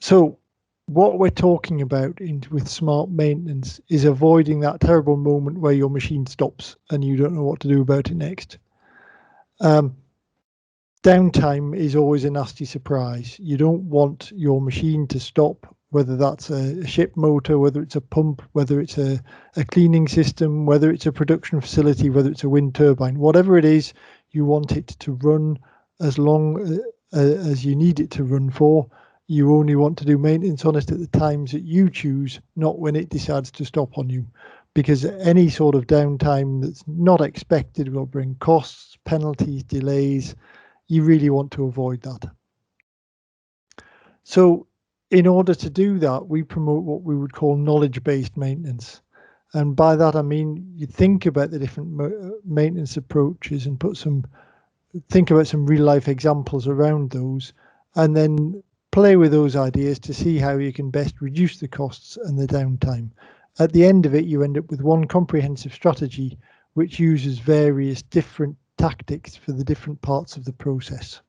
So what we're talking about with smart maintenance is avoiding that terrible moment where your machine stops and you don't know what to do about it next. Downtime is always a nasty surprise. You don't want your machine to stop, whether that's a ship motor, whether it's a pump, whether it's a cleaning system, whether it's a production facility, whether it's a wind turbine, whatever it is, you want it to run as long as you need it to run for. You only want to do maintenance on it at the times that you choose, not when it decides to stop on you, because any sort of downtime that's not expected will bring costs, penalties, delays. You really want to avoid that. So in order to do that, we promote what we would call knowledge-based maintenance. And by that, I mean, you think about the different maintenance approaches and think about some real life examples around those, and then play with those ideas to see how you can best reduce the costs and the downtime. At the end of it, you end up with one comprehensive strategy which uses various different tactics for the different parts of the process.